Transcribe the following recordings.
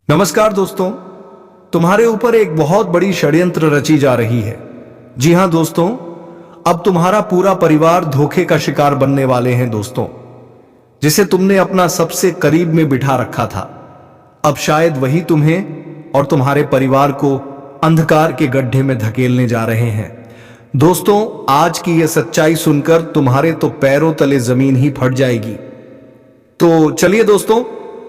नमस्कार दोस्तों, तुम्हारे ऊपर एक बहुत बड़ी षड्यंत्र रची जा रही है। जी हां दोस्तों, अब तुम्हारा पूरा परिवार धोखे का शिकार बनने वाले हैं दोस्तों। जिसे तुमने अपना सबसे करीब में बिठा रखा था, अब शायद वही तुम्हें और तुम्हारे परिवार को अंधकार के गड्ढे में धकेलने जा रहे हैं। दोस्तों, आज की यह सच्चाई सुनकर तुम्हारे तो पैरों तले जमीन ही फट जाएगी। तो चलिए दोस्तों,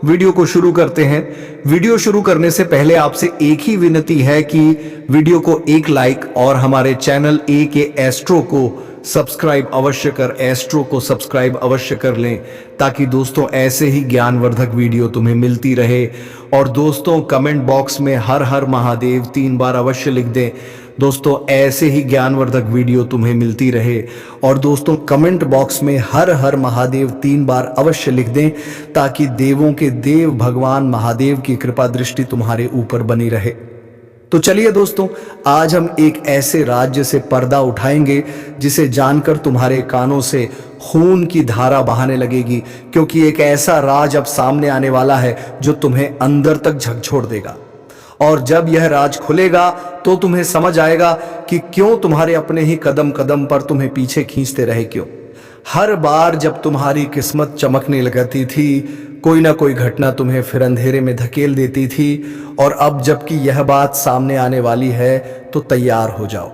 वीडियो को शुरू करते हैं। वीडियो शुरू करने से पहले आपसे एक ही विनती है कि वीडियो को एक लाइक और हमारे चैनल ए के एस्ट्रो को सब्सक्राइब अवश्य कर लें, ताकि दोस्तों ऐसे ही ज्ञानवर्धक वीडियो तुम्हें मिलती रहे। और दोस्तों, कमेंट बॉक्स में हर हर महादेव 3 बार अवश्य लिख दें दोस्तों, ऐसे ही ज्ञानवर्धक वीडियो तुम्हें मिलती रहे। और दोस्तों, कमेंट बॉक्स में हर हर महादेव 3 बार अवश्य लिख दें, ताकि देवों के देव भगवान महादेव की कृपा दृष्टि तुम्हारे ऊपर बनी रहे। तो चलिए दोस्तों, आज हम एक ऐसे राज्य से पर्दा उठाएंगे जिसे जानकर तुम्हारे कानों से खून की धारा बहाने लगेगी, क्योंकि एक ऐसा राज अब सामने आने वाला है जो तुम्हें अंदर तक झकझोर देगा। और जब यह राज खुलेगा तो तुम्हें समझ आएगा कि क्यों तुम्हारे अपने ही कदम कदम पर तुम्हें पीछे खींचते रहे। क्यों हर बार जब तुम्हारी किस्मत चमकने लगती थी, कोई ना कोई घटना तुम्हें फिर अंधेरे में धकेल देती थी। और अब जबकि यह बात सामने आने वाली है, तो तैयार हो जाओ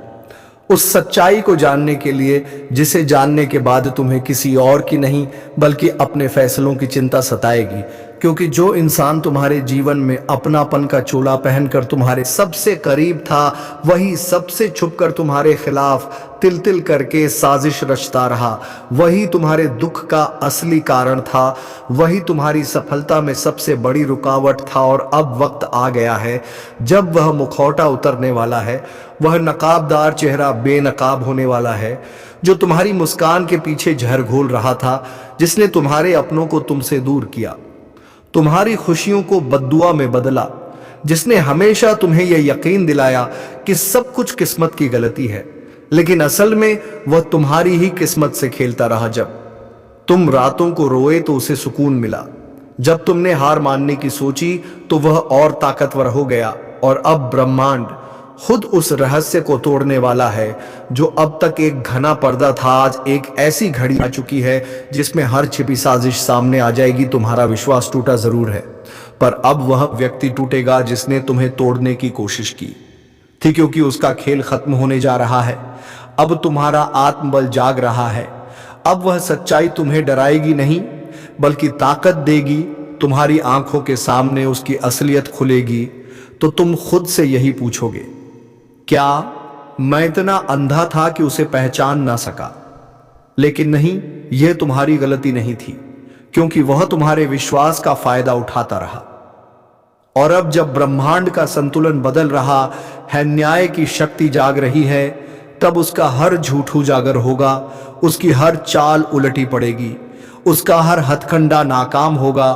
उस सच्चाई को जानने के लिए, जिसे जानने के बाद तुम्हें किसी और की नहीं बल्कि अपने फैसलों की चिंता सताएगी। क्योंकि जो इंसान तुम्हारे जीवन में अपनापन का चोला पहनकर तुम्हारे सबसे करीब था, वही सबसे छुपकर तुम्हारे खिलाफ तिल तिल करके साजिश रचता रहा। वही तुम्हारे दुख का असली कारण था, वही तुम्हारी सफलता में सबसे बड़ी रुकावट था। और अब वक्त आ गया है जब वह मुखौटा उतरने वाला है, वह नकाबदार चेहरा बेनकाब होने वाला है, जो तुम्हारी मुस्कान के पीछे जहर घोल रहा था, जिसने तुम्हारे अपनों को तुमसे दूर किया, तुम्हारी खुशियों को बद्दुआ में बदला, जिसने हमेशा तुम्हें यह यकीन दिलाया कि सब कुछ किस्मत की गलती है, लेकिन असल में वह तुम्हारी ही किस्मत से खेलता रहा। जब तुम रातों को रोए तो उसे सुकून मिला, जब तुमने हार मानने की सोची तो वह और ताकतवर हो गया। और अब ब्रह्मांड खुद उस रहस्य को तोड़ने वाला है जो अब तक एक घना पर्दा था। आज एक ऐसी घड़ी आ चुकी है जिसमें हर छिपी साजिश सामने आ जाएगी। तुम्हारा विश्वास टूटा जरूर है, पर अब वह व्यक्ति टूटेगा जिसने तुम्हें तोड़ने की कोशिश की थी, क्योंकि उसका खेल खत्म होने जा रहा है। अब तुम्हारा आत्मबल जाग रहा है। अब वह सच्चाई तुम्हें डराएगी नहीं बल्कि ताकत देगी। तुम्हारी आंखों के सामने उसकी असलियत खुलेगी तो तुम खुद से यही पूछोगे, क्या मैं इतना अंधा था कि उसे पहचान ना सका? लेकिन नहीं, यह तुम्हारी गलती नहीं थी, क्योंकि वह तुम्हारे विश्वास का फायदा उठाता रहा। और अब जब ब्रह्मांड का संतुलन बदल रहा है, न्याय की शक्ति जाग रही है, तब उसका हर झूठ उजागर होगा, उसकी हर चाल उलटी पड़ेगी, उसका हर हथकंडा नाकाम होगा।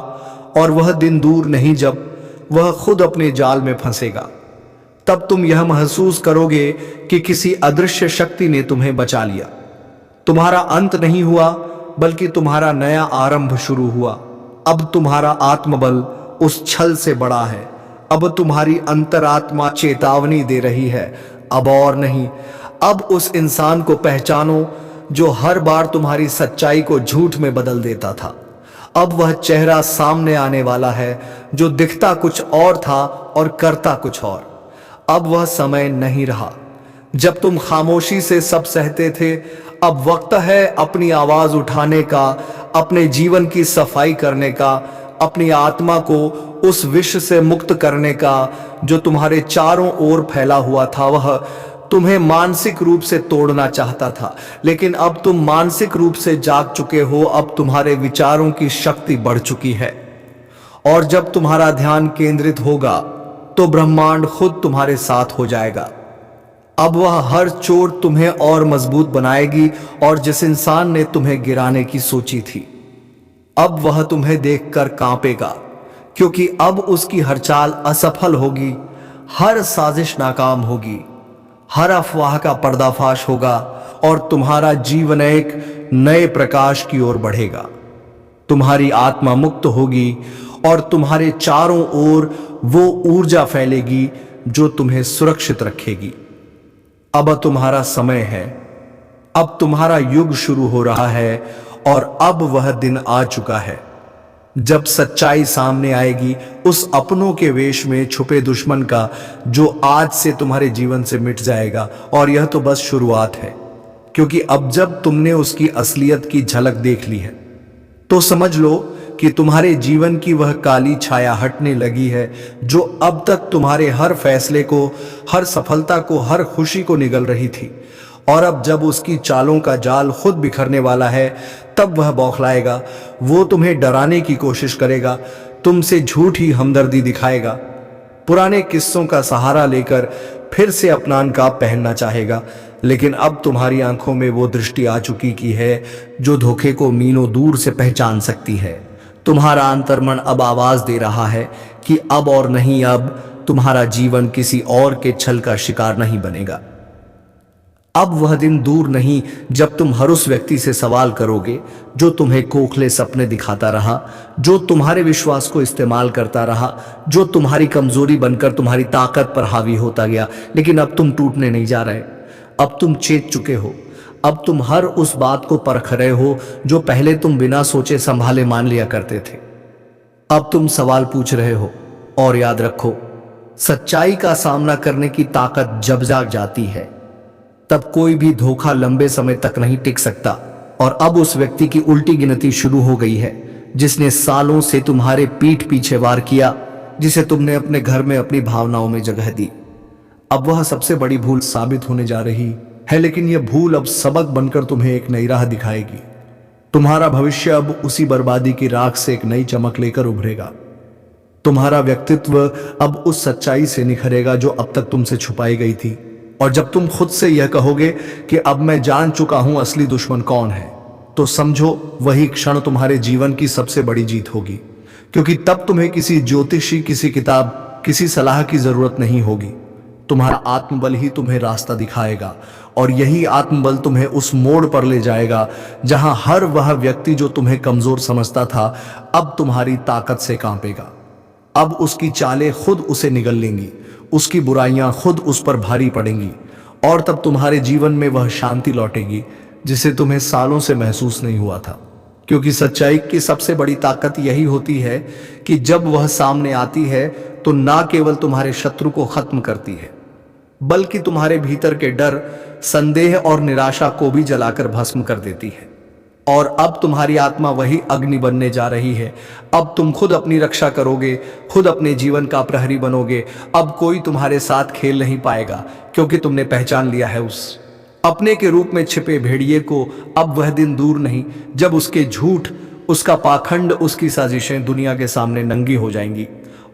और वह दिन दूर नहीं जब वह खुद अपने जाल में फंसेगा। तब तुम यह महसूस करोगे कि किसी अदृश्य शक्ति ने तुम्हें बचा लिया। तुम्हारा अंत नहीं हुआ बल्कि तुम्हारा नया आरंभ शुरू हुआ। अब तुम्हारा आत्मबल उस छल से बड़ा है। अब तुम्हारी अंतरात्मा चेतावनी दे रही है, अब और नहीं। अब उस इंसान को पहचानो जो हर बार तुम्हारी सच्चाई को झूठ में बदल देता था। अब वह चेहरा सामने आने वाला है जो दिखता कुछ और था और करता कुछ और। अब वह समय नहीं रहा जब तुम खामोशी से सब सहते थे। अब वक्त है अपनी आवाज उठाने का, अपने जीवन की सफाई करने का, अपनी आत्मा को उस विष से मुक्त करने का जो तुम्हारे चारों ओर फैला हुआ था। वह तुम्हें मानसिक रूप से तोड़ना चाहता था, लेकिन अब तुम मानसिक रूप से जाग चुके हो। अब तुम्हारे विचारों की शक्ति बढ़ चुकी है, और जब तुम्हारा ध्यान केंद्रित होगा तो ब्रह्मांड खुद तुम्हारे साथ हो जाएगा। अब वह हर चोट तुम्हें और मजबूत बनाएगी, और जिस इंसान ने तुम्हें गिराने की सोची थी, अब वह तुम्हें देखकर कांपेगा, क्योंकि अब उसकी हर चाल असफल होगी, हर साजिश नाकाम होगी, हर अफवाह का पर्दाफाश होगा, और तुम्हारा जीवन एक नए प्रकाश की ओर बढ़ेगा। तुम्हारी आत्मा मुक्त होगी और तुम्हारे चारों ओर वो ऊर्जा फैलेगी जो तुम्हें सुरक्षित रखेगी। अब तुम्हारा समय है, अब तुम्हारा युग शुरू हो रहा है और अब वह दिन आ चुका है जब सच्चाई सामने आएगी उस अपनों के वेश में छुपे दुश्मन का, जो आज से तुम्हारे जीवन से मिट जाएगा। और यह तो बस शुरुआत है, क्योंकि अब जब तुमने उसकी असलियत की झलक देख ली है तो समझ लो कि तुम्हारे जीवन की वह काली छाया हटने लगी है, जो अब तक तुम्हारे हर फैसले को, हर सफलता को, हर खुशी को निगल रही थी। और अब जब उसकी चालों का जाल खुद बिखरने वाला है, तब वह बौखलाएगा, वो तुम्हें डराने की कोशिश करेगा, तुमसे झूठी हमदर्दी दिखाएगा, पुराने किस्सों का सहारा लेकर फिर से अपना नकाब पहनना चाहेगा। लेकिन अब तुम्हारी आंखों में वो दृष्टि आ चुकी की है जो धोखे को मीलों दूर से पहचान सकती है। तुम्हारा अंतर्मन अब आवाज दे रहा है कि अब और नहीं, अब तुम्हारा जीवन किसी और के छल का शिकार नहीं बनेगा। अब वह दिन दूर नहीं जब तुम हर उस व्यक्ति से सवाल करोगे जो तुम्हें खोखले सपने दिखाता रहा, जो तुम्हारे विश्वास को इस्तेमाल करता रहा, जो तुम्हारी कमजोरी बनकर तुम्हारी ताकत पर हावी होता गया। लेकिन अब तुम टूटने नहीं जा रहे, अब तुम चेत चुके हो। अब तुम हर उस बात को परख रहे हो जो पहले तुम बिना सोचे संभाले मान लिया करते थे। अब तुम सवाल पूछ रहे हो। और याद रखो, सच्चाई का सामना करने की ताकत जब जाग जाती है, तब कोई भी धोखा लंबे समय तक नहीं टिक सकता। और अब उस व्यक्ति की उल्टी गिनती शुरू हो गई है जिसने सालों से तुम्हारे पीठ पीछे वार किया, जिसे तुमने अपने घर में अपनी भावनाओं में जगह दी। अब वह सबसे बड़ी भूल साबित होने जा रही है, लेकिन यह भूल अब सबक बनकर तुम्हें एक नई राह दिखाएगी। तुम्हारा भविष्य अब उसी बर्बादी की राख से एक नई चमक लेकर उभरेगा। तुम्हारा व्यक्तित्व अब उस सच्चाई से निखरेगा जो अब तक तुमसे छुपाई गई थी। और जब तुम खुद से यह कहोगे कि अब मैं जान चुका हूं असली दुश्मन कौन है, तो समझो वही क्षण तुम्हारे जीवन की सबसे बड़ी जीत होगी। क्योंकि तब तुम्हें किसी ज्योतिषी, किसी किताब, किसी सलाह की जरूरत नहीं होगी। तुम्हारा आत्मबल ही तुम्हें रास्ता दिखाएगा, और यही आत्मबल तुम्हें उस मोड़ पर ले जाएगा जहां हर वह व्यक्ति जो तुम्हें कमजोर समझता था, अब तुम्हारी ताकत से कांपेगा। अब उसकी चालें खुद उसे निगल लेंगी, उसकी बुराइयां खुद उस पर भारी पड़ेंगी, और तब तुम्हारे जीवन में वह शांति लौटेगी जिसे तुम्हें सालों से महसूस नहीं हुआ था। क्योंकि सच्चाई की सबसे बड़ी ताकत यही होती है कि जब वह सामने आती है तो ना केवल तुम्हारे शत्रु को खत्म करती है, बल्कि तुम्हारे भीतर के डर, संदेह और निराशा को भी जलाकर भस्म कर देती है। और अब तुम्हारी आत्मा वही अग्नि बनने जा रही है। अब तुम खुद अपनी रक्षा करोगे, खुद अपने जीवन का प्रहरी बनोगे। अब कोई तुम्हारे साथ खेल नहीं पाएगा, क्योंकि तुमने पहचान लिया है उस अपने के रूप में छिपे भेड़िए को। अब वह दिन दूर नहीं जब उसके झूठ, उसका पाखंड, उसकी साजिशें दुनिया के सामने नंगी हो जाएंगी।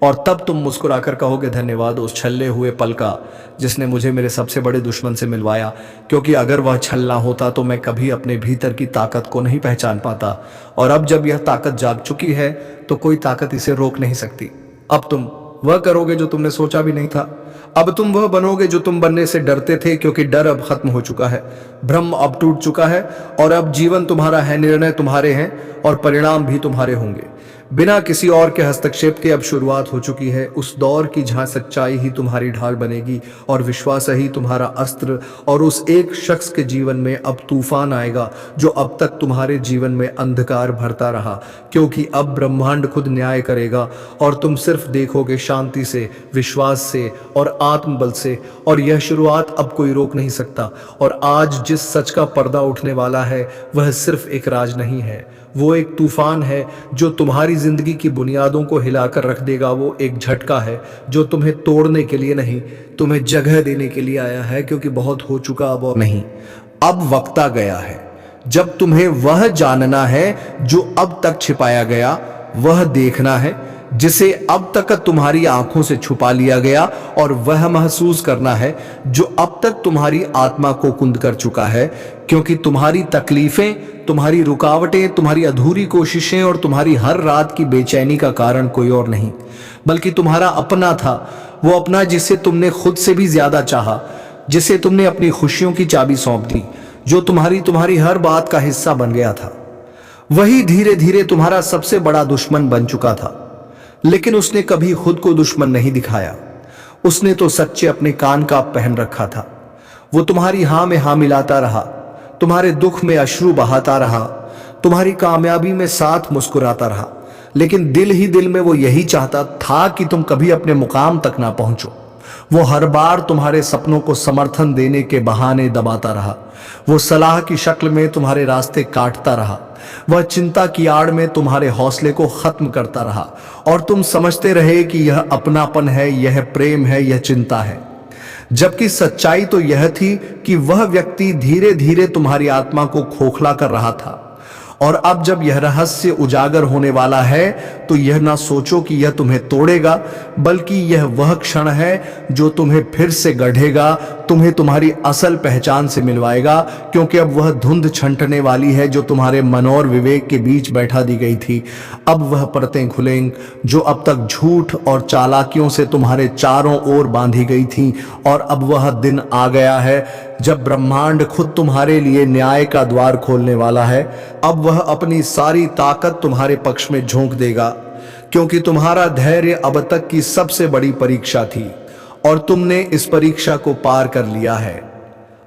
और तब तुम मुस्कुराकर कहोगे, धन्यवाद उस छल्ले हुए पल का जिसने मुझे मेरे सबसे बड़े दुश्मन से मिलवाया। क्योंकि अगर वह छलना होता तो मैं कभी अपने भीतर की ताकत को नहीं पहचान पाता। और अब जब यह ताकत जाग चुकी है तो कोई ताकत इसे रोक नहीं सकती। अब तुम वह करोगे जो तुमने सोचा भी नहीं था। अब तुम वह बनोगे जो तुम बनने से डरते थे, क्योंकि डर अब खत्म हो चुका है, भ्रम अब टूट चुका है, और अब जीवन तुम्हारा है, निर्णय तुम्हारे हैं, और परिणाम भी तुम्हारे होंगे। बिना किसी और के हस्तक्षेप के अब शुरुआत हो चुकी है उस दौर की जहां सच्चाई ही तुम्हारी ढाल बनेगी और विश्वास ही तुम्हारा अस्त्र। और उस एक शख्स के जीवन में अब तूफान आएगा जो अब तक तुम्हारे जीवन में अंधकार भरता रहा, क्योंकि अब ब्रह्मांड खुद न्याय करेगा और तुम सिर्फ देखोगे शांति से, विश्वास से और आत्मबल से। और यह शुरुआत अब कोई रोक नहीं सकता। और आज जिस सच का पर्दा उठने वाला है वह सिर्फ एक राज नहीं है, वो एक तूफान है जो तुम्हारी जिंदगी की बुनियादों को हिलाकर रख देगा। वो एक झटका है जो तुम्हें तोड़ने के लिए नहीं, तुम्हें जगह देने के लिए आया है, क्योंकि बहुत हो चुका अब और नहीं। अब वक्त आ गया है जब तुम्हें वह जानना है जो अब तक छिपाया गया, वह देखना है जिसे अब तक तुम्हारी आंखों से छुपा लिया गया, और वह महसूस करना है जो अब तक तुम्हारी आत्मा को कुंद कर चुका है। क्योंकि तुम्हारी तकलीफें, तुम्हारी रुकावटें, तुम्हारी अधूरी कोशिशें और तुम्हारी हर रात की बेचैनी का कारण कोई और नहीं बल्कि तुम्हारा अपना था। वो अपना जिसे तुमने खुद से भी ज्यादा चाहा, जिसे तुमने अपनी खुशियों की चाबी सौंप दी, जो तुम्हारी हर बात का हिस्सा बन गया था। वही धीरे धीरे तुम्हारा सबसे बड़ा दुश्मन बन चुका था। लेकिन उसने कभी खुद को दुश्मन नहीं दिखाया। उसने तो सच्चे अपने कान का पहन रखा था। वो तुम्हारी हां में हां मिलाता रहा, तुम्हारे दुख में अश्रु बहाता रहा, तुम्हारी कामयाबी में साथ मुस्कुराता रहा, लेकिन दिल ही दिल में वो यही चाहता था कि तुम कभी अपने मुकाम तक ना पहुंचो। वो हर बार तुम्हारे सपनों को समर्थन देने के बहाने दबाता रहा। वो सलाह की शक्ल में तुम्हारे रास्ते काटता रहा। वह चिंता की आड़ में तुम्हारे हौसले को खत्म करता रहा और तुम समझते रहे कि यह अपनापन है, यह प्रेम है, यह चिंता है। जबकि सच्चाई तो यह थी कि वह व्यक्ति धीरे धीरे तुम्हारी आत्मा को खोखला कर रहा था। और अब जब यह रहस्य उजागर होने वाला है तो यह ना सोचो कि यह तुम्हें तोड़ेगा, बल्कि यह वह क्षण है जो तुम्हें फिर से गढ़ेगा, तुम्हें तुम्हारी असल पहचान से मिलवाएगा। क्योंकि अब वह धुंध छंटने वाली है जो तुम्हारे मन और विवेक के बीच बैठा दी गई थी। अब वह परतें खुलेंगी जो अब तक झूठ और चालाकियों से तुम्हारे चारों ओर बांधी गई थी। और अब वह दिन आ गया है जब ब्रह्मांड खुद तुम्हारे लिए न्याय का द्वार खोलने वाला है। अब वह अपनी सारी ताकत तुम्हारे पक्ष में झोंक देगा, क्योंकि तुम्हारा धैर्य अब तक की सबसे बड़ी परीक्षा थी और तुमने इस परीक्षा को पार कर लिया है।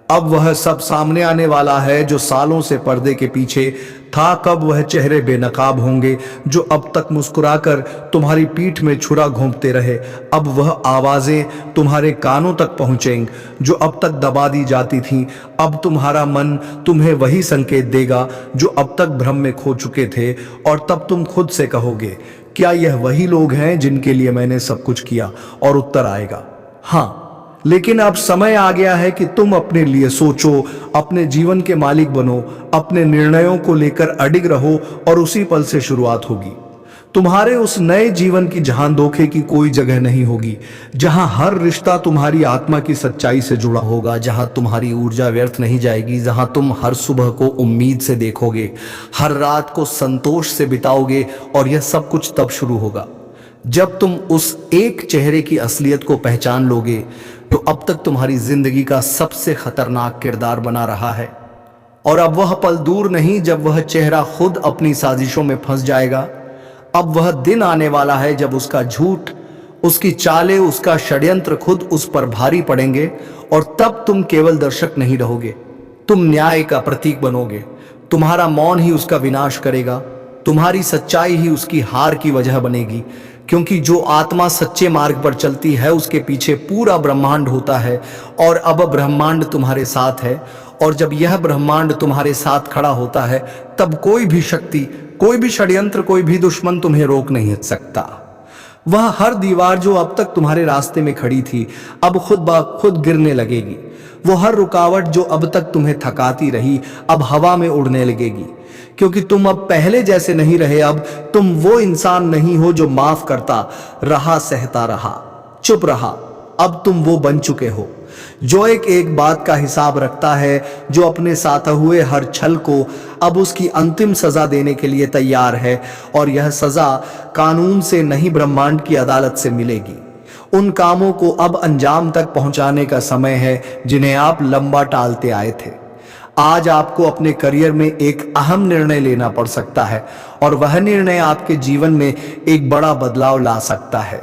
अब वह सब सामने आने वाला है जो सालों से पर्दे के पीछे था। कब वह चेहरे बेनकाब होंगे जो अब तक मुस्कुराकर तुम्हारी पीठ में छुरा घोंपते रहे। अब वह आवाजें तुम्हारे कानों तक पहुंचेंगी जो अब तक दबा दी जाती थीं। अब तुम्हारा मन तुम्हें वही संकेत देगा जो अब तक भ्रम में खो चुके थे। और तब तुम खुद से कहोगे, क्या यह वही लोग हैं जिनके लिए मैंने सब कुछ किया? और उत्तर आएगा, हाँ। लेकिन अब समय आ गया है कि तुम अपने लिए सोचो, अपने जीवन के मालिक बनो, अपने निर्णयों को लेकर अडिग रहो और उसी पल से शुरुआत होगी तुम्हारे उस नए जीवन की जहां धोखे की कोई जगह नहीं होगी, जहां हर रिश्ता तुम्हारी आत्मा की सच्चाई से जुड़ा होगा, जहां तुम्हारी ऊर्जा व्यर्थ नहीं जाएगी, जहां तुम हर सुबह को उम्मीद से देखोगे, हर रात को संतोष से बिताओगे। और यह सब कुछ तब शुरू होगा जब तुम उस एक चेहरे की असलियत को पहचान लोगे तो अब तक तुम्हारी जिंदगी का सबसे खतरनाक किरदार बना रहा है। और अब वह पल दूर नहीं जब वह चेहरा खुद अपनी साजिशों में फंस जाएगा। अब वह दिन आने वाला है जब उसका झूठ, उसकी चालें, उसका षड्यंत्र खुद उस पर भारी पड़ेंगे। और तब तुम केवल दर्शक नहीं रहोगे, तुम न्याय का प्रतीक बनोगे। तुम्हारा मौन ही उसका विनाश करेगा, तुम्हारी सच्चाई ही उसकी हार की वजह बनेगी। क्योंकि जो आत्मा सच्चे मार्ग पर चलती है उसके पीछे पूरा ब्रह्मांड होता है। और अब ब्रह्मांड तुम्हारे साथ है। और जब यह ब्रह्मांड तुम्हारे साथ खड़ा होता है तब कोई भी शक्ति, कोई भी षड्यंत्र, कोई भी दुश्मन तुम्हें रोक नहीं सकता। वह हर दीवार जो अब तक तुम्हारे रास्ते में खड़ी थी अब खुद ब खुद गिरने लगेगी। वो हर रुकावट जो अब तक तुम्हें थकाती रही अब हवा में उड़ने लगेगी। क्योंकि तुम अब पहले जैसे नहीं रहे। अब तुम वो इंसान नहीं हो जो माफ करता रहा, सहता रहा, चुप रहा। अब तुम वो बन चुके हो जो एक बात का हिसाब रखता है, जो अपने साथ हुए हर छल को अब उसकी अंतिम सजा देने के लिए तैयार है। और यह सजा कानून से नहीं, ब्रह्मांड की अदालत से मिलेगी। उन कामों को अब अंजाम तक पहुंचाने का समय है जिन्हें आप लंबा टालते आए थे। आज आपको अपने करियर में एक अहम निर्णय लेना पड़ सकता है और वह निर्णय आपके जीवन में एक बड़ा बदलाव ला सकता है।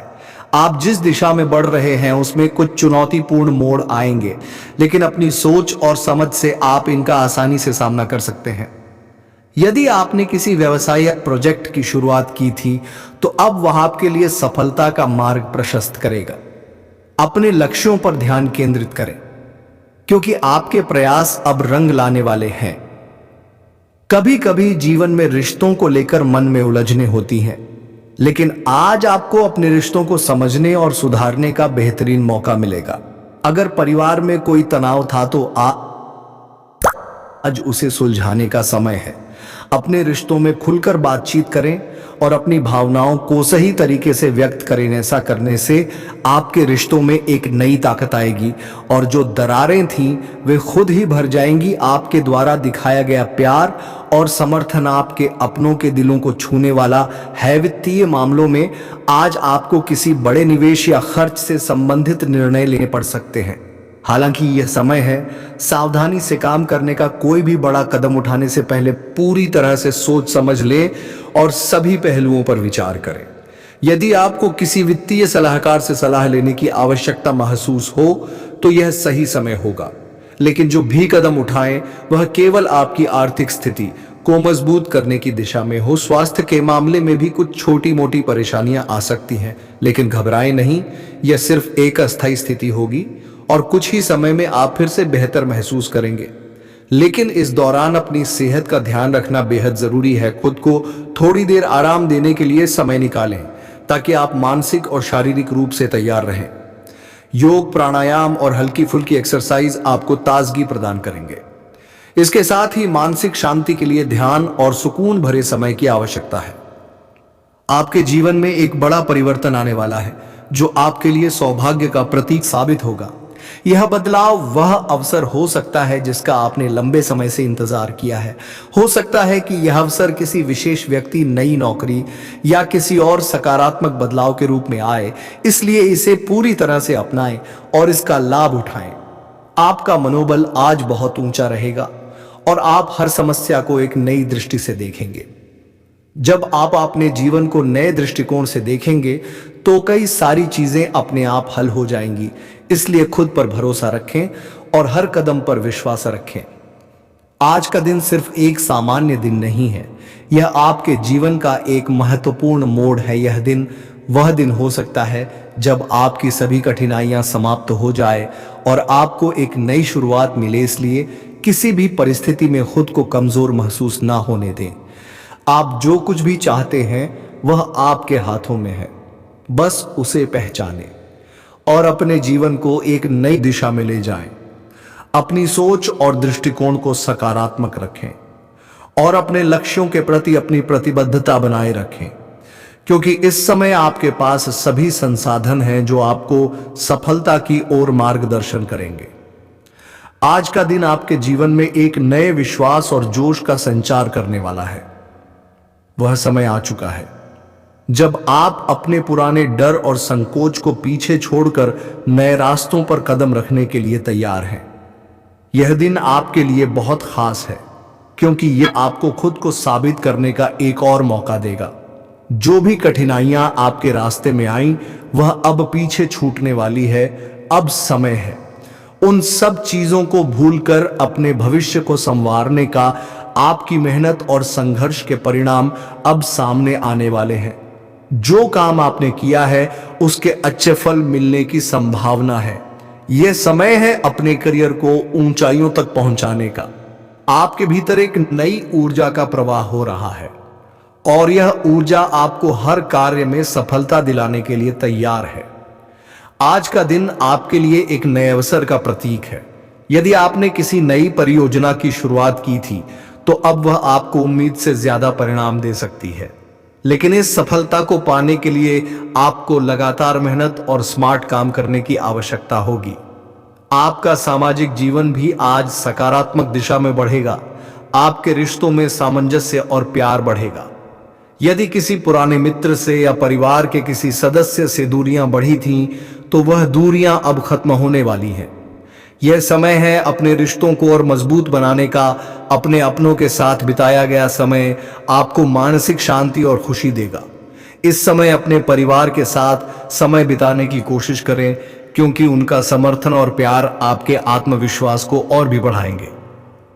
आप जिस दिशा में बढ़ रहे हैं उसमें कुछ चुनौतीपूर्ण मोड़ आएंगे, लेकिन अपनी सोच और समझ से आप इनका आसानी से सामना कर सकते हैं। यदि आपने किसी व्यवसायिक प्रोजेक्ट की शुरुआत की थी तो अब वह आपके लिए सफलता का मार्ग प्रशस्त करेगा। अपने लक्ष्यों पर ध्यान केंद्रित करें, क्योंकि आपके प्रयास अब रंग लाने वाले हैं। कभी कभी जीवन में रिश्तों को लेकर मन में उलझने होती हैं, लेकिन आज आपको अपने रिश्तों को समझने और सुधारने का बेहतरीन मौका मिलेगा। अगर परिवार में कोई तनाव था तो आज उसे सुलझाने का समय है। अपने रिश्तों में खुलकर बातचीत करें और अपनी भावनाओं को सही तरीके से व्यक्त करें। ऐसा करने से आपके रिश्तों में एक नई ताकत आएगी और जो दरारें थीं वे खुद ही भर जाएंगी। आपके द्वारा दिखाया गया प्यार और समर्थन आपके अपनों के दिलों को छूने वाला है। वित्तीय मामलों में आज आपको किसी बड़े निवेश या खर्च से संबंधित निर्णय लेने पड़ सकते हैं। हालांकि यह समय है सावधानी से काम करने का। कोई भी बड़ा कदम उठाने से पहले पूरी तरह से सोच समझ ले और सभी पहलुओं पर विचार करें। यदि आपको किसी वित्तीय सलाहकार से सलाह लेने की आवश्यकता महसूस हो तो यह सही समय होगा, लेकिन जो भी कदम उठाएं वह केवल आपकी आर्थिक स्थिति को मजबूत करने की दिशा में हो। स्वास्थ्य के मामले में भी कुछ छोटी मोटी परेशानियां आ सकती हैं, लेकिन घबराएं नहीं, यह सिर्फ एक अस्थायी स्थिति होगी और कुछ ही समय में आप फिर से बेहतर महसूस करेंगे। लेकिन इस दौरान अपनी सेहत का ध्यान रखना बेहद जरूरी है। खुद को थोड़ी देर आराम देने के लिए समय निकालें ताकि आप मानसिक और शारीरिक रूप से तैयार रहें। योग, प्राणायाम और हल्की फुल्की एक्सरसाइज आपको ताजगी प्रदान करेंगे। इसके साथ ही मानसिक शांति के लिए ध्यान और सुकून भरे समय की आवश्यकता है। आपके जीवन में एक बड़ा परिवर्तन आने वाला है जो आपके लिए सौभाग्य का प्रतीक साबित होगा। यह बदलाव वह अवसर हो सकता है जिसका आपने लंबे समय से इंतजार किया है। हो सकता है कि यह अवसर किसी विशेष व्यक्ति, नई नौकरी या किसी और सकारात्मक बदलाव के रूप में आए, इसलिए इसे पूरी तरह से अपनाएं और इसका लाभ उठाएं। आपका मनोबल आज बहुत ऊंचा रहेगा और आप हर समस्या को एक नई दृष्टि से देखेंगे। जब आप अपने जीवन को नए दृष्टिकोण से देखेंगे तो कई सारी चीजें अपने आप हल हो जाएंगी। इसलिए खुद पर भरोसा रखें और हर कदम पर विश्वास रखें। आज का दिन सिर्फ एक सामान्य दिन नहीं है, यह आपके जीवन का एक महत्वपूर्ण मोड़ है। यह दिन वह दिन हो सकता है जब आपकी सभी कठिनाइयां समाप्त हो जाए और आपको एक नई शुरुआत मिले। इसलिए किसी भी परिस्थिति में खुद को कमजोर महसूस ना होने दें। आप जो कुछ भी चाहते हैं वह आपके हाथों में है, बस उसे पहचानें और अपने जीवन को एक नई दिशा में ले जाएं। अपनी सोच और दृष्टिकोण को सकारात्मक रखें और अपने लक्ष्यों के प्रति अपनी प्रतिबद्धता बनाए रखें, क्योंकि इस समय आपके पास सभी संसाधन हैं जो आपको सफलता की ओर मार्गदर्शन करेंगे। आज का दिन आपके जीवन में एक नए विश्वास और जोश का संचार करने वाला है। वह समय आ चुका है जब आप अपने पुराने डर और संकोच को पीछे छोड़कर नए रास्तों पर कदम रखने के लिए तैयार हैं। यह दिन आपके लिए बहुत खास है क्योंकि यह आपको खुद को साबित करने का एक और मौका देगा। जो भी कठिनाइयां आपके रास्ते में आईं वह अब पीछे छूटने वाली है। अब समय है उन सब चीजों को भूलकर अपने भविष्य को संवारने का। आपकी मेहनत और संघर्ष के परिणाम अब सामने आने वाले हैं। जो काम आपने किया है उसके अच्छे फल मिलने की संभावना है। यह समय है अपने करियर को ऊंचाइयों तक पहुंचाने का। आपके भीतर एक नई ऊर्जा का प्रवाह हो रहा है और यह ऊर्जा आपको हर कार्य में सफलता दिलाने के लिए तैयार है। आज का दिन आपके लिए एक नए अवसर का प्रतीक है। यदि आपने किसी नई परियोजना की शुरुआत की थी तो अब वह आपको उम्मीद से ज्यादा परिणाम दे सकती है, लेकिन इस सफलता को पाने के लिए आपको लगातार मेहनत और स्मार्ट काम करने की आवश्यकता होगी। आपका सामाजिक जीवन भी आज सकारात्मक दिशा में बढ़ेगा। आपके रिश्तों में सामंजस्य और प्यार बढ़ेगा। यदि किसी पुराने मित्र से या परिवार के किसी सदस्य से दूरियां बढ़ी थीं, तो वह दूरियां अब खत्म होने वाली हैं। यह समय है अपने रिश्तों को और मजबूत बनाने का। अपने अपनों के साथ बिताया गया समय आपको मानसिक शांति और खुशी देगा। इस समय अपने परिवार के साथ समय बिताने की कोशिश करें, क्योंकि उनका समर्थन और प्यार आपके आत्मविश्वास को और भी बढ़ाएंगे।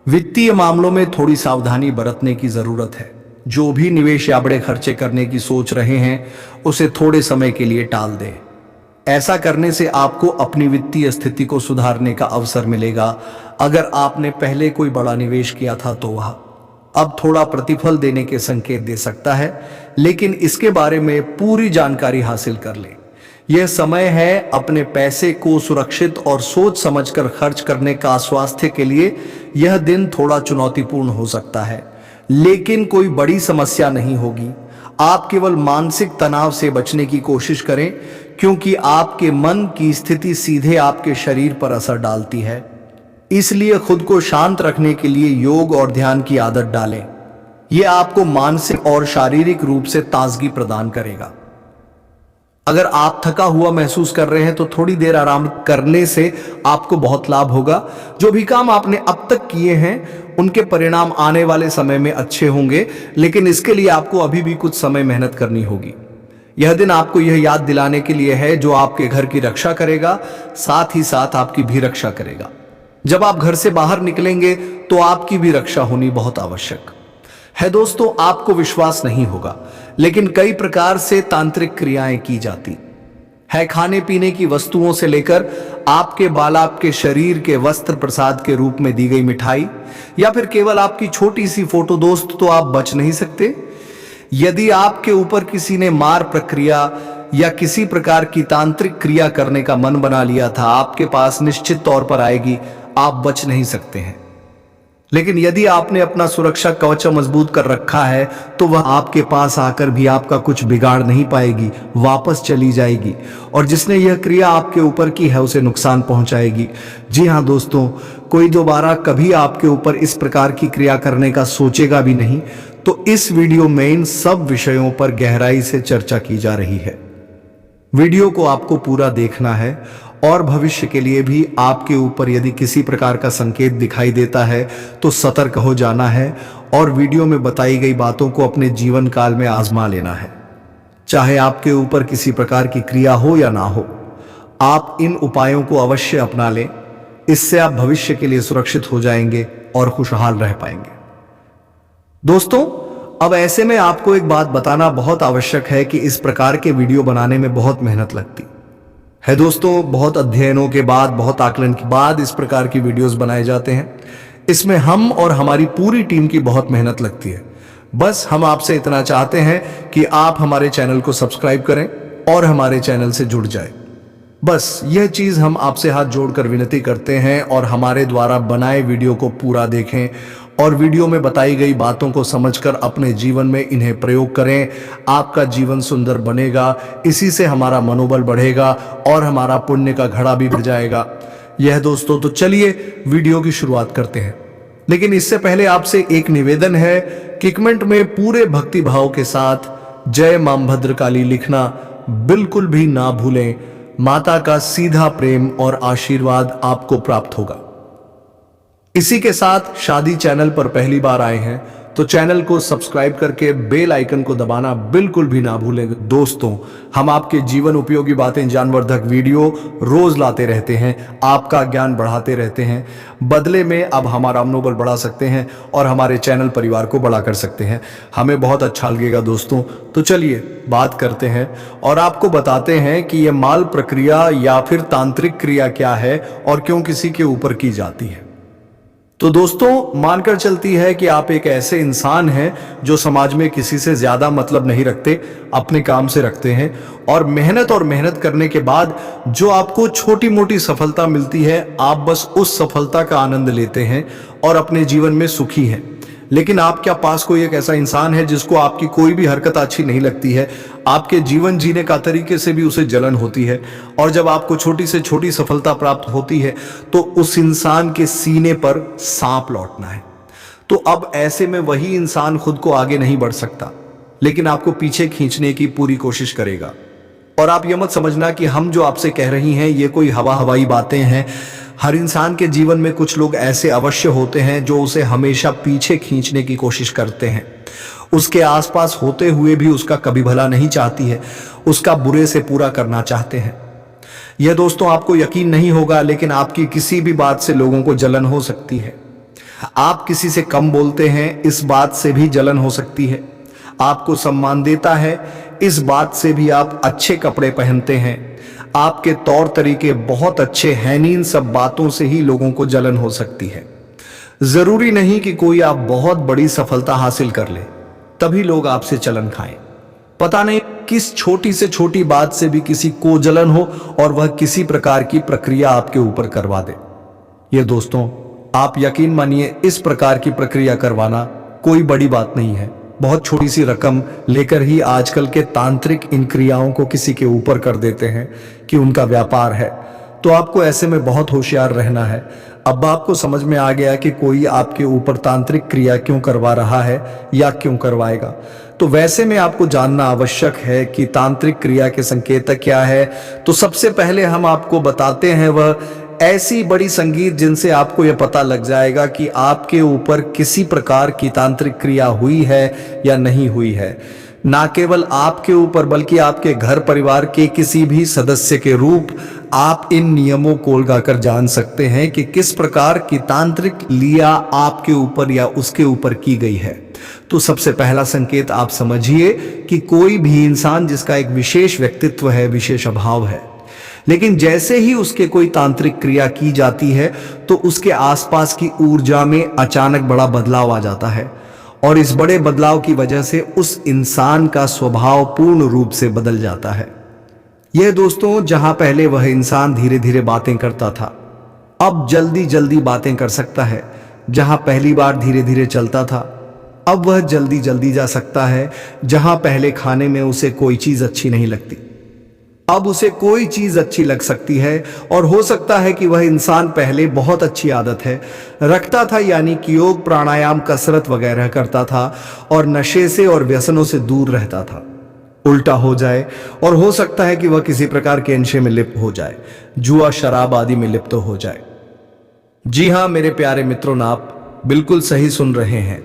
वित्तीय मामलों में थोड़ी सावधानी बरतने की जरूरत है। जो भी निवेश या बड़े खर्चे करने की सोच रहे हैं उसे थोड़े समय के लिए टाल दें। ऐसा करने से आपको अपनी वित्तीय स्थिति को सुधारने का अवसर मिलेगा। अगर आपने पहले कोई बड़ा निवेश किया था तो वह अब थोड़ा प्रतिफल देने के संकेत दे सकता है, लेकिन इसके बारे में पूरी जानकारी हासिल कर लें। यह समय है अपने पैसे को सुरक्षित और सोच समझकर खर्च करने का। स्वास्थ्य के लिए यह दिन थोड़ा चुनौतीपूर्ण हो सकता है, लेकिन कोई बड़ी समस्या नहीं होगी। आप केवल मानसिक तनाव से बचने की कोशिश करें, क्योंकि आपके मन की स्थिति सीधे आपके शरीर पर असर डालती है। इसलिए खुद को शांत रखने के लिए योग और ध्यान की आदत डालें। यह आपको मानसिक और शारीरिक रूप से ताजगी प्रदान करेगा। अगर आप थका हुआ महसूस कर रहे हैं तो थोड़ी देर आराम करने से आपको बहुत लाभ होगा। जो भी काम आपने अब तक किए हैं उनके परिणाम आने वाले समय में अच्छे होंगे, लेकिन इसके लिए आपको अभी भी कुछ समय मेहनत करनी होगी। यह दिन आपको यह याद दिलाने के लिए है, जो आपके घर की रक्षा करेगा, साथ ही साथ आपकी भी रक्षा करेगा। जब आप घर से बाहर निकलेंगे तो आपकी भी रक्षा होनी बहुत आवश्यक है। दोस्तों, आपको विश्वास नहीं होगा, लेकिन कई प्रकार से तांत्रिक क्रियाएं की जाती है। खाने पीने की वस्तुओं से लेकर आपके बाल, आपके शरीर के वस्त्र प्रसाद के रूप में दी गई मिठाई, या फिर केवल आपकी छोटी सी फोटो, दोस्त, तो आप बच नहीं सकते। यदि आपके ऊपर किसी ने मार प्रक्रिया या किसी प्रकार की तांत्रिक क्रिया करने का मन बना लिया था, आपके पास निश्चित तौर पर आएगी, आप बच नहीं सकते हैं। लेकिन यदि आपने अपना सुरक्षा कवच मजबूत कर रखा है, तो वह आपके पास आकर भी आपका कुछ बिगाड़ नहीं पाएगी, वापस चली जाएगी, और जिसने यह क्रिया आपके ऊपर की है उसे नुकसान पहुंचाएगी। जी हां दोस्तों, कोई दोबारा कभी आपके ऊपर इस प्रकार की क्रिया करने का सोचेगा भी नहीं। तो इस वीडियो में इन सब विषयों पर गहराई से चर्चा की जा रही है। वीडियो को आपको पूरा देखना है, और भविष्य के लिए भी आपके ऊपर यदि किसी प्रकार का संकेत दिखाई देता है तो सतर्क हो जाना है, और वीडियो में बताई गई बातों को अपने जीवन काल में आजमा लेना है। चाहे आपके ऊपर किसी प्रकार की क्रिया हो या ना हो, आप इन उपायों को अवश्य अपना लें। इससे आप भविष्य के लिए सुरक्षित हो जाएंगे और खुशहाल रह पाएंगे। दोस्तों, अब ऐसे में आपको एक बात बताना बहुत आवश्यक है कि इस प्रकार के वीडियो बनाने में बहुत मेहनत लगती है। दोस्तों, बहुत अध्ययनों के बाद, बहुत आकलन के बाद इस प्रकार की वीडियोस बनाए जाते हैं। इसमें हम और हमारी पूरी टीम की बहुत मेहनत लगती है। बस हम आपसे इतना चाहते हैं कि आप हमारे चैनल को सब्सक्राइब करें और हमारे चैनल से जुड़ जाए। बस यह चीज हम आपसे हाथ जोड़कर विनती करते हैं, और हमारे द्वारा बनाए वीडियो को पूरा देखें और वीडियो में बताई गई बातों को समझकर अपने जीवन में इन्हें प्रयोग करें। आपका जीवन सुंदर बनेगा, इसी से हमारा मनोबल बढ़ेगा और हमारा पुण्य का घड़ा भी भर जाएगा। यह दोस्तों, तो चलिए वीडियो की शुरुआत करते हैं। लेकिन इससे पहले आपसे एक निवेदन है कि कमेंट में पूरे भक्ति भाव के साथ जय मां भद्रकाली लिखना बिल्कुल भी ना भूलें। माता का सीधा प्रेम और आशीर्वाद आपको प्राप्त होगा। इसी के साथ शादी चैनल पर पहली बार आए हैं तो चैनल को सब्सक्राइब करके बेल आइकन को दबाना बिल्कुल भी ना भूलें। दोस्तों, हम आपके जीवन उपयोगी बातें, ज्ञानवर्धक वीडियो रोज लाते रहते हैं, आपका ज्ञान बढ़ाते रहते हैं। बदले में अब हमारा मनोबल बढ़ा सकते हैं और हमारे चैनल परिवार को बड़ा कर सकते हैं। हमें बहुत अच्छा लगेगा दोस्तों। तो चलिए बात करते हैं और आपको बताते हैं कि यह माल प्रक्रिया या फिर तांत्रिक क्रिया क्या है और क्यों किसी के ऊपर की जाती है। तो दोस्तों, मानकर चलती है कि आप एक ऐसे इंसान हैं जो समाज में किसी से ज्यादा मतलब नहीं रखते, अपने काम से रखते हैं, और मेहनत करने के बाद जो आपको छोटी मोटी सफलता मिलती है, आप बस उस सफलता का आनंद लेते हैं और अपने जीवन में सुखी हैं। लेकिन आपके पास कोई एक ऐसा इंसान है जिसको आपकी कोई भी हरकत अच्छी नहीं लगती है, आपके जीवन जीने का तरीके से भी उसे जलन होती है, और जब आपको छोटी से छोटी सफलता प्राप्त होती है तो उस इंसान के सीने पर सांप लौटना है। तो अब ऐसे में वही इंसान खुद को आगे नहीं बढ़ सकता, लेकिन आपको पीछे खींचने की पूरी कोशिश करेगा। और आप ये मत समझना कि हम जो आपसे कह रही हैं ये कोई हवाई बातें हैं। हर इंसान के जीवन में कुछ लोग ऐसे अवश्य होते हैं जो उसे हमेशा पीछे खींचने की कोशिश करते हैं, उसके आसपास होते हुए भी उसका कभी भला नहीं चाहती है, उसका बुरे से पूरा करना चाहते हैं। यह दोस्तों आपको यकीन नहीं होगा, लेकिन आपकी किसी भी बात से लोगों को जलन हो सकती है। आप किसी से कम बोलते हैं, इस बात से भी जलन हो सकती है। आपको सम्मान देता है, इस बात से भी आप अच्छे कपड़े पहनते हैं, आपके तौर तरीके बहुत अच्छे हैं, इन सब बातों से ही लोगों को जलन हो सकती है। जरूरी नहीं कि कोई आप बहुत बड़ी सफलता हासिल कर ले तभी लोग आपसे जलन खाएं। पता नहीं किस छोटी से छोटी बात से भी किसी को जलन हो और वह किसी प्रकार की प्रक्रिया आपके ऊपर करवा दे। ये दोस्तों, आप यकीन मानिए, इस प्रकार की प्रक्रिया करवाना कोई बड़ी बात नहीं है। बहुत छोटी सी रकम लेकर ही आजकल के तांत्रिक इन क्रियाओं को किसी के ऊपर कर देते हैं कि उनका व्यापार है। तो आपको ऐसे में बहुत होशियार रहना है। अब आपको समझ में आ गया कि कोई आपके ऊपर तांत्रिक क्रिया क्यों करवा रहा है या क्यों करवाएगा। तो वैसे में आपको जानना आवश्यक है कि तांत्रिक क्रिया के संकेतक क्या है। तो सबसे पहले हम आपको बताते हैं वह ऐसी बड़ी संगीत जिनसे आपको यह पता लग जाएगा कि आपके ऊपर किसी प्रकार की तांत्रिक क्रिया हुई है या नहीं हुई है। ना केवल आपके ऊपर बल्कि आपके घर परिवार के किसी भी सदस्य के रूप आप इन नियमों को लगाकर जान सकते हैं कि किस प्रकार की तांत्रिक लिया आपके ऊपर या उसके ऊपर की गई है। तो सबसे पहला संकेत आप समझिए कि कोई भी इंसान जिसका एक विशेष व्यक्तित्व है, विशेष अभाव है, लेकिन जैसे ही उसके कोई तांत्रिक क्रिया की जाती है तो उसके आसपास की ऊर्जा में अचानक बड़ा बदलाव आ जाता है और इस बड़े बदलाव की वजह से उस इंसान का स्वभाव पूर्ण रूप से बदल जाता है। यह दोस्तों, जहां पहले वह इंसान धीरे धीरे बातें करता था, अब जल्दी जल्दी बातें कर सकता है। जहां पहली बार धीरे धीरे चलता था, अब वह जल्दी जल्दी जा सकता है। जहां पहले खाने में उसे कोई चीज अच्छी नहीं लगती, अब उसे कोई चीज अच्छी लग सकती है। और हो सकता है कि वह इंसान पहले बहुत अच्छी आदत है रखता था, यानी कि योग, प्राणायाम, कसरत वगैरह करता था और नशे से और व्यसनों से दूर रहता था, उल्टा हो जाए। और हो सकता है कि वह किसी प्रकार के नशे में लिप्त हो जाए, जुआ, शराब आदि में लिप्त हो जाए। जी हां मेरे प्यारे मित्रों, आप बिल्कुल सही सुन रहे हैं।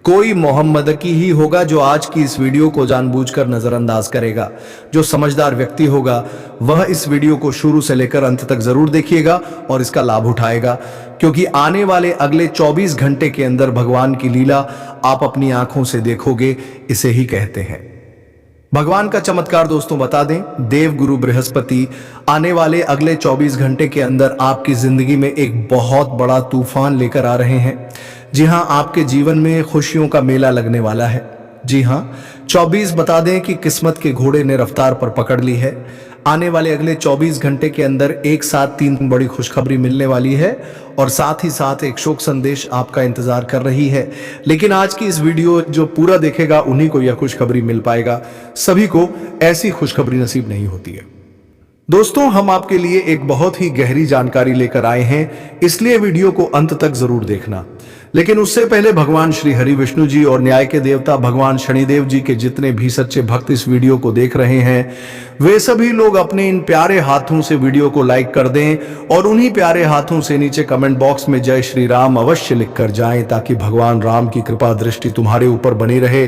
कोई मोहम्मद की ही होगा जो आज की इस वीडियो को जानबूझकर नजरअंदाज करेगा। जो समझदार व्यक्ति होगा वह इस वीडियो को शुरू से लेकर अंत तक जरूर देखिएगा और इसका लाभ उठाएगा, क्योंकि आने वाले अगले 24 घंटे के अंदर भगवान की लीला आप अपनी आंखों से देखोगे। इसे ही कहते हैं भगवान का चमत्कार। दोस्तों बता दें, देव गुरु बृहस्पति आने वाले अगले 24 घंटे के अंदर आपकी जिंदगी में एक बहुत बड़ा तूफान लेकर आ रहे हैं। जी हां, आपके जीवन में खुशियों का मेला लगने वाला है। जी हां, 24 बता दें कि किस्मत के घोड़े ने रफ्तार पर पकड़ ली है। आने वाले अगले 24 घंटे के अंदर एक साथ 3 बड़ी खुशखबरी मिलने वाली है और साथ ही साथ एक शोक संदेश आपका इंतजार कर रही है। लेकिन आज की इस वीडियो जो पूरा देखेगा उन्हीं को यह खुशखबरी मिल पाएगा, सभी को ऐसी खुशखबरी नसीब नहीं होती है। दोस्तों, हम आपके लिए एक बहुत ही गहरी जानकारी लेकर आए हैं, इसलिए वीडियो को अंत तक जरूर देखना। लेकिन उससे पहले भगवान श्री हरि विष्णु जी और न्याय के देवता भगवान शनिदेव जी के जितने भी सच्चे भक्त इस वीडियो को देख रहे हैं, वे सभी लोग अपने इन प्यारे हाथों से वीडियो को लाइक कर दें और उन्हीं प्यारे हाथों से नीचे कमेंट बॉक्स में जय श्री राम अवश्य लिख कर जाएं, ताकि भगवान राम की कृपा दृष्टि तुम्हारे ऊपर बनी रहे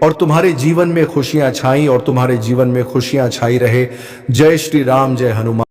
और तुम्हारे जीवन में खुशियां छाई और तुम्हारे जीवन में खुशियां छाई रहे। जय श्री राम, जय हनुमान।